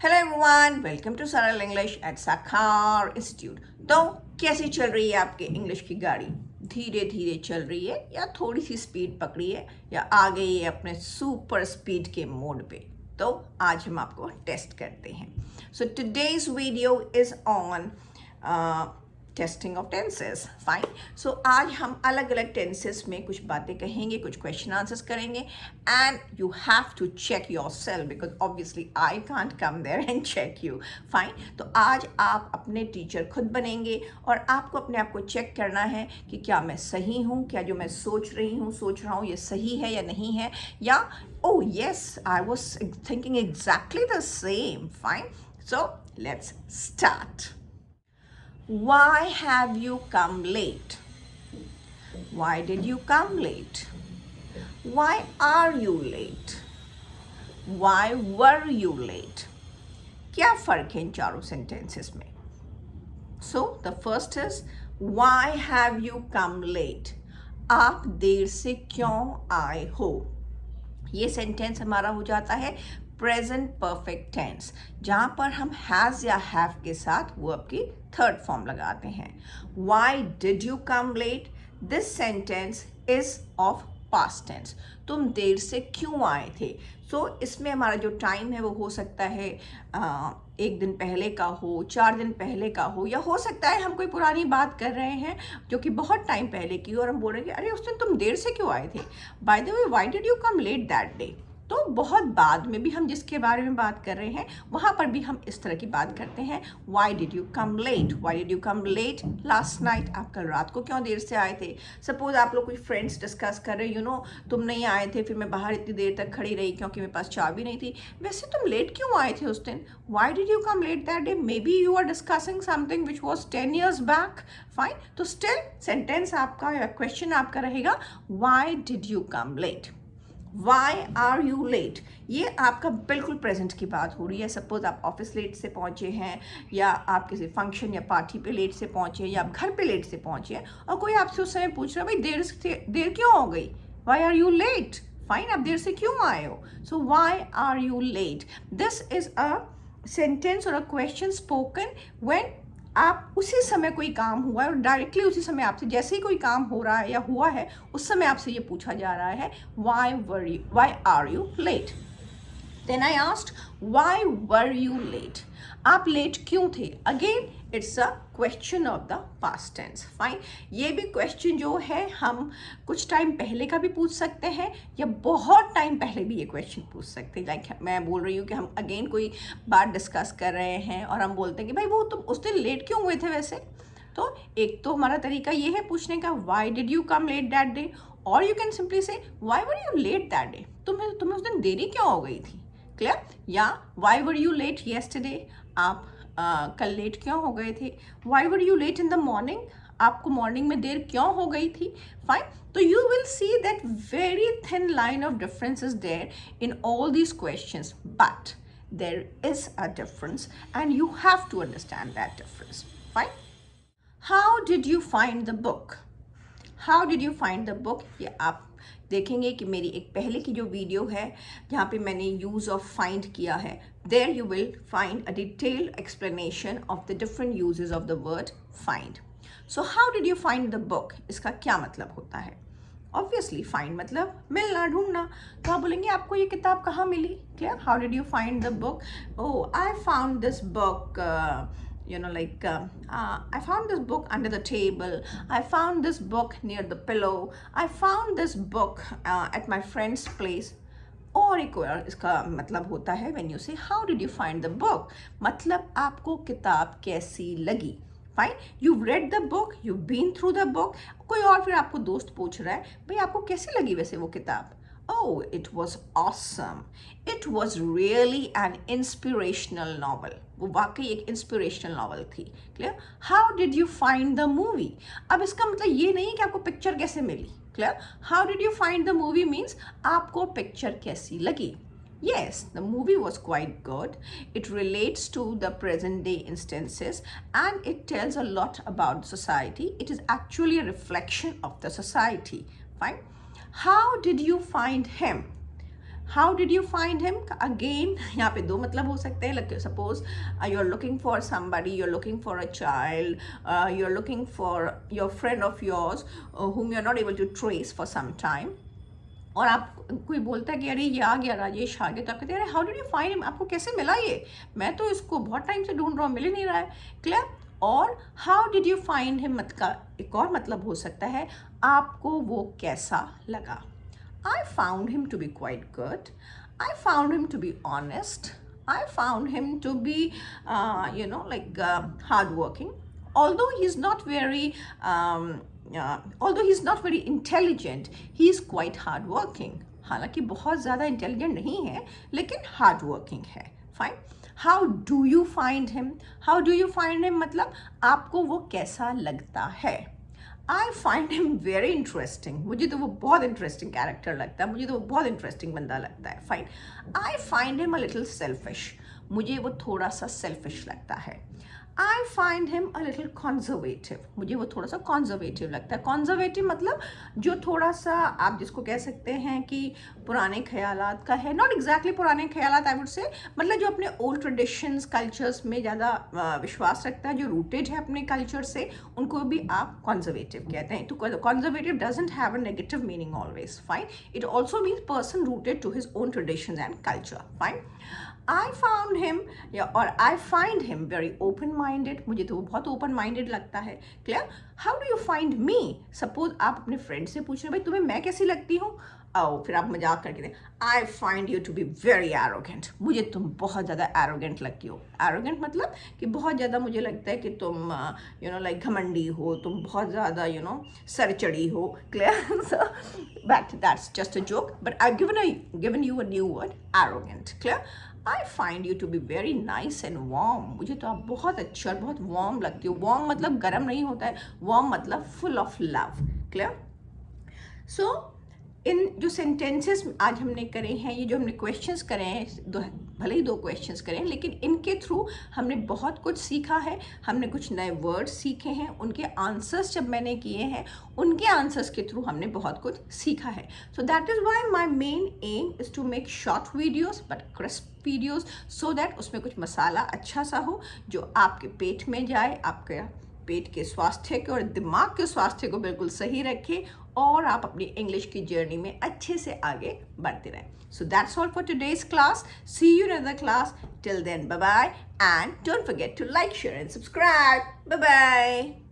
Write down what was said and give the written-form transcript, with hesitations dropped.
Hello everyone, welcome to सरल English at साखार institute. तो कैसी चल रही है आपकी इंग्लिश की गाड़ी? धीरे धीरे चल रही है या थोड़ी सी स्पीड पकड़ी है या आ गई है अपने सुपर स्पीड के मोड पे? तो आज हम आपको टेस्ट करते हैं। So today's video is on testing of tenses. Fine. So आज हम अलग अलग टेंसेस में कुछ बातें कहेंगे, कुछ क्वेश्चन आंसर्स करेंगे and you have to check yourself because obviously I can't come there and check you. Fine. तो आज आप अपने टीचर खुद बनेंगे और आपको अपने आप को चेक करना है कि क्या मैं सही हूँ, क्या जो मैं सोच रहा हूँ ये सही है या नहीं है, या oh yes, I was thinking exactly the same. Fine. So let's start. Why have you come late? Why did you come late? Why are you late? Why were you late? क्या फर्क है इन चारों सेंटेंसेस में? So the first is why have you come late? आप देर से क्यों आए हो? ये सेंटेंस हमारा हो जाता है प्रेजेंट परफेक्ट टेंस, जहाँ पर हम हैज़ या हैव के साथ वो आपकी थर्ड फॉर्म लगाते हैं। Why did you come late? This sentence is of past tense. तुम देर से क्यों आए थे? सो इसमें हमारा जो टाइम है वो हो सकता है एक दिन पहले का हो, 4 दिन पहले का हो, या हो सकता है हम कोई पुरानी बात कर रहे हैं जो कि बहुत टाइम पहले की और हम बोल रहे हैं कि अरे उस दिन तुम देर से क्यों आए थे? By the way, why did you come late that day? तो बहुत बाद में भी हम जिसके बारे में बात कर रहे हैं वहाँ पर भी हम इस तरह की बात करते हैं। Why did you come late? Why did you come late last night? आप कल रात को क्यों देर से आए थे? सपोज आप लोग कोई फ्रेंड्स डिस्कस कर रहे हो, तुम नहीं आए थे, फिर मैं बाहर इतनी देर तक खड़ी रही क्योंकि मेरे पास चाबी नहीं थी। वैसे तुम लेट क्यों आए थे उस दिन? Why did you come late that day? Maybe you are discussing something which was 10 years back. Fine. तो स्टिल सेंटेंस आपका या क्वेश्चन आपका रहेगा why did you come late? Why are you late? ये आपका बिल्कुल प्रेजेंट की बात हो रही है। सपोज आप ऑफिस लेट से पहुंचे हैं, या आप किसी फंक्शन या पार्टी पे लेट से पहुंचे हैं, या आप घर पे लेट से पहुंचे हैं और कोई आपसे उस समय पूछ रहा है भाई देर क्यों हो गई? Why are you late? Fine, आप देर से क्यों आए हो? So why are you late? This is a sentence और अ क्वेश्चन स्पोकन व्हेन आप उसी समय कोई काम हुआ है और डायरेक्टली उसी समय आपसे जैसे ही कोई काम हो रहा है या हुआ है उस समय आपसे ये पूछा जा रहा है why are you late? Then I asked why were you late? आप लेट क्यों थे? Again it's a question of the past tense. Fine. ये भी क्वेश्चन जो है हम कुछ टाइम पहले का भी पूछ सकते हैं या बहुत टाइम पहले भी ये क्वेश्चन पूछ सकते हैं। लाइक मैं बोल रही हूँ कि हम अगेन कोई बात डिस्कस कर रहे हैं और हम बोलते हैं कि भाई वो तुम उस दिन लेट क्यों हुए थे वैसे? तो एक तो हमारा तरीका ये है पूछने का Y did you come late that day, और यू कैन सिंपली से Y were you late that day? तुम्हें उस दिन देरी क्यों हो गई थी? क्लियर? या why were you late yesterday? आप कल लेट क्यों हो गए थे? Why were you late in the morning? आपको मॉर्निंग में देर क्यों हो गई थी? फाइन। तो you will see that very thin line of difference is there in all these questions, but there is a difference and you have to understand that difference. Fine. How did you find the book? How did you find the book? ये आप देखेंगे कि मेरी एक पहले की जो video है जहाँ पे मैंने यूज़ ऑफ फाइंड किया है, there you will find a detailed explanation of the different uses of the word find. So how did you find the book? इसका क्या मतलब होता है? ऑब्वियसली फाइंड मतलब मिलना, ढूंढना। तो आप बोलेंगे आपको ये किताब कहाँ मिली? Clear? How did you find the book? Oh, I found this book I found this book under the table. I found this book near the pillow. I found this book at my friend's place. और एक और इसका मतलब होता है when you say how did you find the book? मतलब आपको किताब कैसी लगी? Fine. you've read the book, you've been through the book. कोई और फिर आपको दोस्त पूछ रहा है भाई आपको कैसी लगी वैसे वो किताब? Oh, it was awesome. It was really an inspirational novel. वो वाकई एक इंस्पिरेशनल नॉवल थी। Clear? How did you find the movie? अब इसका मतलब ये नहीं कि आपको पिक्चर कैसे मिली। Clear? How did you find the movie means आपको पिक्चर कैसी लगी? Yes, the movie was quite good. It relates to the present day instances and it tells a lot about society. It is actually a reflection of the society. Fine. How did you find him? How did you find him, again यहाँ पे दो मतलब हो सकते हैं. like suppose you are looking for somebody, you are looking for a child, you are looking for your friend of yours whom you are not able to trace for some time. और आप कोई बोलता है कि अरे ये आ गया, राजेश आ गया, तो आप कहते हैं अरे how did you find him, आपको कैसे मिला ये, मैं तो इसको बहुत टाइम से ढूंढ रहा हूँ, मिल ही नहीं रहा है. क्लियर. और how did you find him का एक और मतलब हो सकता है आपको वो कैसा लगा. I found him to be quite good, I found him to be honest, I found him to be like hard working, although he's not very although he's not very intelligent, he is quite hard working. हालांकि बहुत ज़्यादा intelligent नहीं है लेकिन hard working है. Fine. How do you find him, how do you find him मतलब आपको वो कैसा लगता है. I find him very interesting, मुझे तो वो बहुत इंटरेस्टिंग कैरेक्टर लगता है, मुझे तो वो बहुत इंटरेस्टिंग बंदा लगता है. Fine. I find him a little selfish, मुझे वो थोड़ा सा सेल्फिश लगता है. I find him a little conservative, मुझे वो थोड़ा सा कॉन्जर्वेटिव लगता है. कॉन्जर्वेटिव मतलब जो थोड़ा सा आप जिसको कह सकते हैं कि पुराने ख्यालात का है, नॉट एग्जैक्टली पुराने ख्यालात आई वुड से, मतलब जो अपने ओल्ड ट्रेडिशंस कल्चर्स में ज़्यादा विश्वास रखता है, जो रूटेड है अपने कल्चर से, उनको भी आप कॉन्जर्वेटिव कहते हैं. तो conservative doesn't have a negative meaning always. Fine. It also means person rooted to his own traditions and culture. Fine. I found him और I find him very open-minded, मुझे तो वो बहुत open-minded लगता है. Clear. How do you find me? Suppose आप अपने friend से पूछ रहे हैं भाई तुम्हें मैं कैसी लगती हूँ, फिर आप मजाक करके दें I find you to be very arrogant, मुझे तुम बहुत ज़्यादा arrogant लगती हो. arrogant मतलब कि बहुत ज़्यादा मुझे लगता है कि तुम like घमंडी हो, तुम बहुत ज़्यादा सरचड़ी हो. Clear. So that's just a joke, but I've given you a new word, arrogant. Clear. I find you to be very nice and warm, मुझे तो आप बहुत अच्छे और बहुत warm लगती हो. warm मतलब गर्म नहीं होता है, warm मतलब full of love. क्लियर. सो इन जो सेंटेंसेस आज हमने करे हैं, ये जो हमने क्वेश्चंस करे हैं, भले ही दो क्वेश्चंस करें हैं, लेकिन इनके थ्रू हमने बहुत कुछ सीखा है. हमने कुछ नए वर्ड्स सीखे हैं, उनके आंसर्स जब मैंने किए हैं, उनके आंसर्स के थ्रू हमने बहुत कुछ सीखा है. So that is why my main aim is to make short videos but crisp videos, so that उसमें कुछ मसाला अच्छा सा हो जो आपके पेट में जाए, आपके पेट के स्वास्थ्य को और दिमाग के स्वास्थ्य को बिल्कुल सही रखे और आप अपनी इंग्लिश की जर्नी में अच्छे से आगे बढ़ते रहें. So that's all for today's class. See you in another class. Till then, bye-bye. And don't forget to like, share and subscribe. Bye-bye.